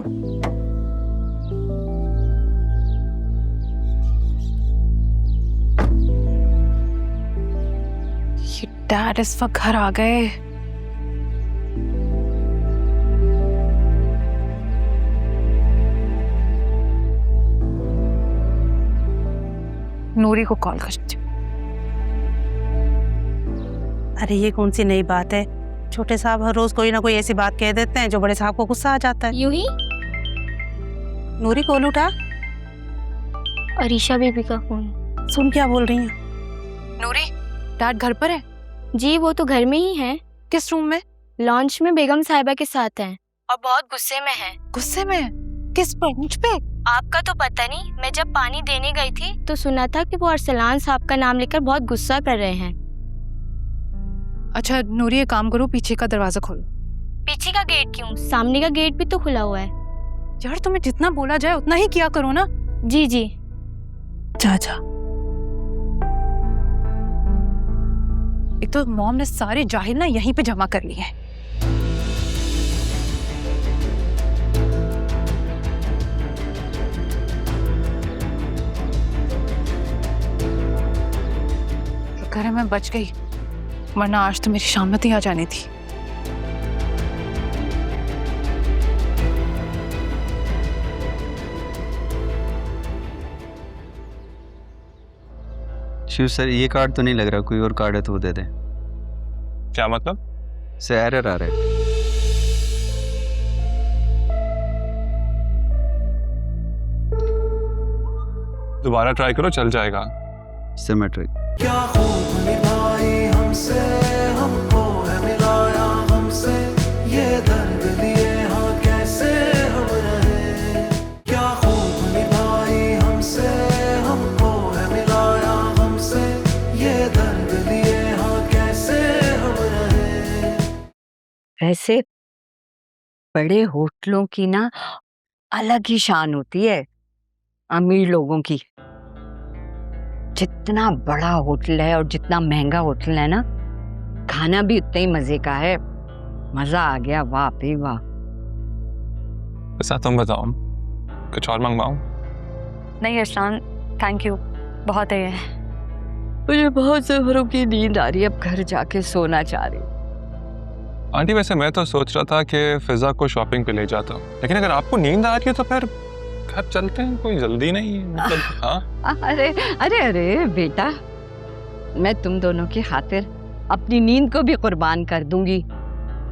ये डैड इस वक्त घर आ गए। नूरी को कॉल करती हूँ। अरे ये कौन सी नई बात है? छोटे साहब हर रोज कोई ना कोई ऐसी बात कह देते हैं जो बड़े साहब को गुस्सा आ जाता है। यूं ही नूरी कॉल उठा। अरीशा बेबी का फोन। सुन क्या बोल रही है? नूरी, डैड घर पर है? जी वो तो घर में ही है। किस रूम में? लॉन्च में बेगम साहिबा के साथ हैं और बहुत गुस्से में हैं। गुस्से में? किस पर? मुझ पे? आपका तो पता नहीं, मैं जब पानी देने गई थी तो सुना था कि वो अरसलान साहब का नाम लेकर बहुत गुस्सा कर रहे हैं। अच्छा नूरी, एक काम करो, पीछे का दरवाजा खोलो। पीछे का गेट क्यों? सामने का गेट भी तो खुला हुआ है। यार तुम्हें जितना बोला जाए उतना ही किया करो ना। जी जी। जा जा। एक तो मॉम ने सारे जाहिल ना यहीं पे जमा कर लिए हैं। शुक्र है मैं बच गई, वरना आज तो मेरी शामत ही आ जानी थी। शिव सर, ये कार्ड तो नहीं लग रहा, कोई और कार्ड है तो वो दे दें। क्या मतलब? सर एरर आ रहा है। दोबारा ट्राई करो, चल जाएगा। सिमेट्रिक। क्या खूब निभाई हमसे, हमको है मिलाया हमसे, ये दर्द लिए हाँ कैसे हम रहे। क्या खूब निभाई हमसे, हमको है मिलाया हमसे, ये दर्द लिए हाँ कैसे हम रहे। वैसे बड़े होटलों की ना अलग ही शान होती है अमीर लोगों की। जितना बड़ा होटल है और जितना महंगा होटल है ना, खाना भी उतना ही मजे का है। मजा आ गया, वाह भी वाह। ऐसा तुम बताओ, कुछ और मंगवाऊं? नहीं अरसान, थैंक यू, बहुत है। मुझे बहुत जोरों की नींद आ रही है, अब घर जाके सोना चाह रही हूँ। आंटी वैसे मैं तो सोच रहा था कि फिजा को शॉपिंग पे ले जाता हूँ, लेकिन अगर आपको नींद आ रही है तो फिर घर चलते हैं, कोई जल्दी नहीं है मतलब। हाँ अरे अरे अरे बेटा, मैं तुम दोनों की खातिर अपनी नींद को भी कुर्बान कर दूंगी।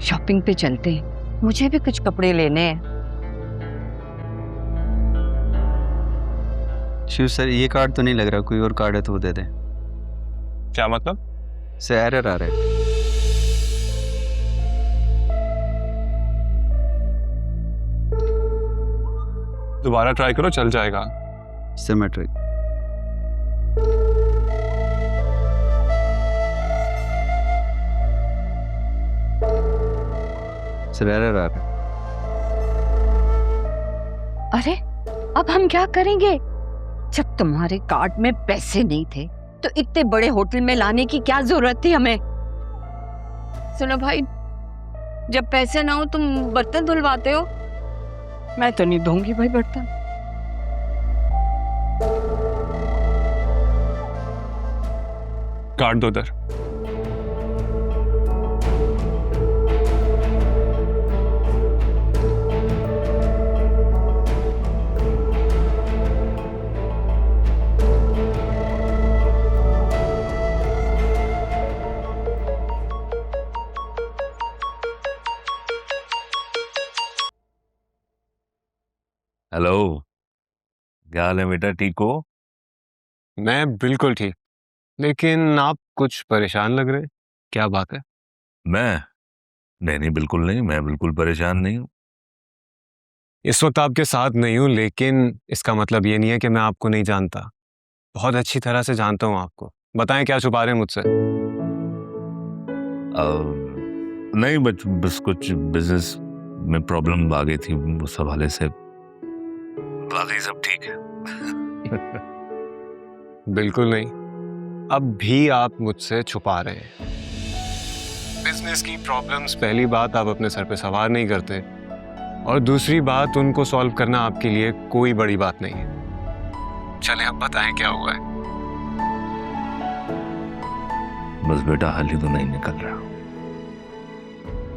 शॉपिंग पे चलते हैं, मुझे भी कुछ कपड़े लेने हैं। शिव सर, ये कार्ड तो नहीं लग रहा, कोई और कार्ड है तो वो दे दें। क्या मतलब? सर एरर आ रहा है। दोबारा ट्राई करो, चल जाएगा। सिमेट्रिक। सर एरर आ रहा है। अरे अब हम क्या करेंगे? जब तुम्हारे कार्ड में पैसे नहीं थे तो इतने बड़े होटल में लाने की क्या जरूरत थी हमें? सुनो भाई, जब पैसे ना हो तुम बर्तन धुलवाते हो, मैं तो नहीं धोऊंगी भाई बर्तन। कार्ड दो उधर। हेलो, क्या हाल है बेटा, ठीक हो? मैं बिल्कुल ठीक, लेकिन आप कुछ परेशान लग रहे, क्या बात है? मैं नहीं, बिल्कुल नहीं, मैं बिल्कुल परेशान नहीं हूँ। इस वक्त आपके साथ नहीं हूँ, लेकिन इसका मतलब ये नहीं है कि मैं आपको नहीं जानता। बहुत अच्छी तरह से जानता हूँ आपको। बताएं क्या छुपा रहे हैं मुझसे? नहीं, बस कुछ बिजनेस में प्रॉब्लम आ गई थी, उस हवाले से। बाकी सब ठीक है। बिल्कुल नहीं, अब भी आप मुझसे छुपा रहे हैं। बिजनेस की प्रॉब्लम्स पहली बात आप अपने सर पे सवार नहीं करते, और दूसरी बात, उनको सॉल्व करना आपके लिए कोई बड़ी बात नहीं है। चले अब बताएं क्या हुआ है। बस बेटा हाल ही तो नहीं निकल रहा।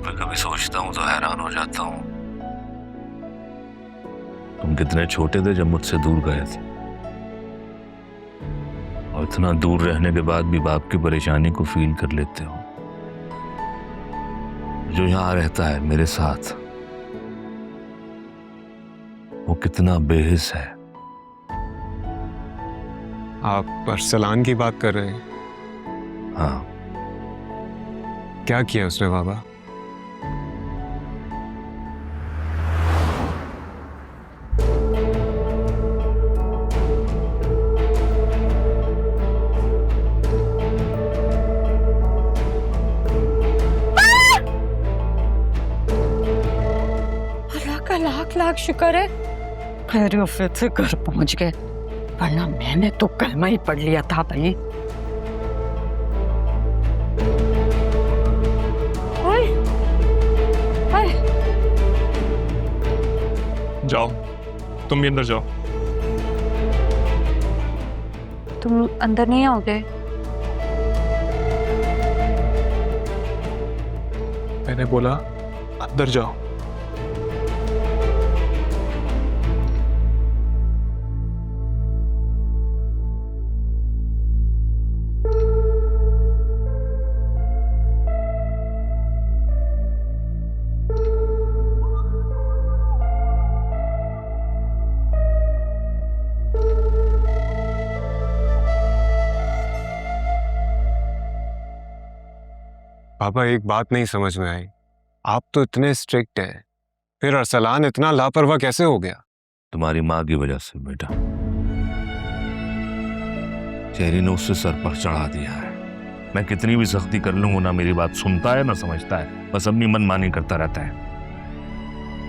मैं कभी सोचता हूँ तो हैरान हो जाता हूँ। तुम कितने छोटे थे जब मुझसे दूर गए थे, और इतना दूर रहने के बाद भी बाप की परेशानी को फील कर लेते हो। जो यहाँ रहता है मेरे साथ, वो कितना बेहिस है। आप अरसलान की बात कर रहे हैं? हाँ, क्या किया उसने बाबा? अल्लाह का लाख लाख शुक्र है खैरियत से घर पहुंच गए, वरना मैंने तो कलमा ही पढ़ लिया था भाई। जाओ, तुम भी अंदर जाओ। तुम अंदर नहीं आओगे? मैंने बोला अंदर जाओ। पापा एक बात नहीं समझ में आई, आप तो इतने स्ट्रिक्ट हैं, फिर अरसलान इतना लापरवाह कैसे हो गया? तुम्हारी माँ की वजह से बेटा। चेरी ने उससे सर पर चढ़ा दिया है। मैं कितनी भी सख्ती कर लूं, ना मेरी बात सुनता है ना समझता है, बस अपनी मनमानी करता रहता है।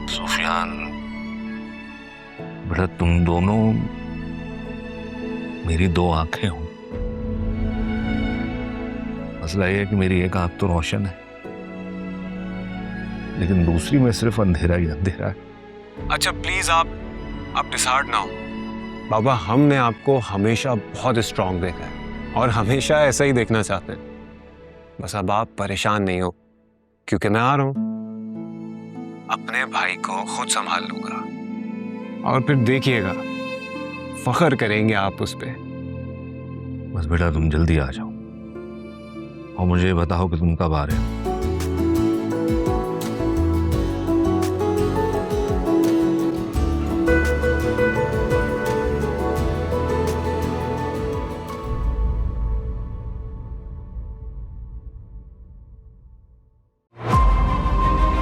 सुफियान बेटा, तुम दोनों मेरी दो आंखें हो। मसला यह है कि मेरी एक आंख तो रोशन है, लेकिन दूसरी में सिर्फ अंधेरा ही अंधेरा है। अच्छा प्लीज आप डिसहार्ट ना हो बाबा, हमने आपको हमेशा बहुत स्ट्रांग देखा है और हमेशा ऐसा ही देखना चाहते हैं। बस अब आप परेशान नहीं हो, क्योंकि मैं आ रहा हूं, अपने भाई को खुद संभाल लूंगा और फिर देखिएगा, फख्र करेंगे आप उस पे। बस बेटा तुम जल्दी आ जाओ और मुझे बताओ कि तुम कब आ रहे हो।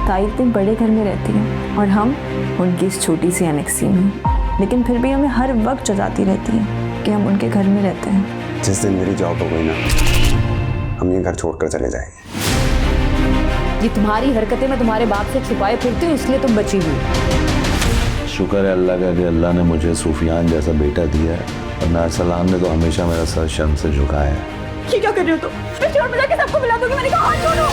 ताई इतने बड़े घर में रहती हैं और हम उनकी इस छोटी सी एनेक्सी में, लेकिन फिर भी हमें हर वक्त जताती रहती हैं कि हम उनके घर में रहते हैं। जिस दिन मेरी जॉब हो गई ना, हम ये घर छोड़कर चले जाएंगे। ये तुम्हारी हरकतें मैं तुम्हारे बाप से छुपाए फिरती हूँ, इसलिए तुम बची हुई। शुक्र है अल्लाह का कि अल्लाह ने मुझे सुफियान जैसा बेटा दिया है, और अरसलान ने तो हमेशा मेरा सर शर्म से झुकाया है। ये क्या कर रहे हो तुम? मैं चोर बजा के सबको बुला दूंगी, मैंने कहा हाथ छोड़ो।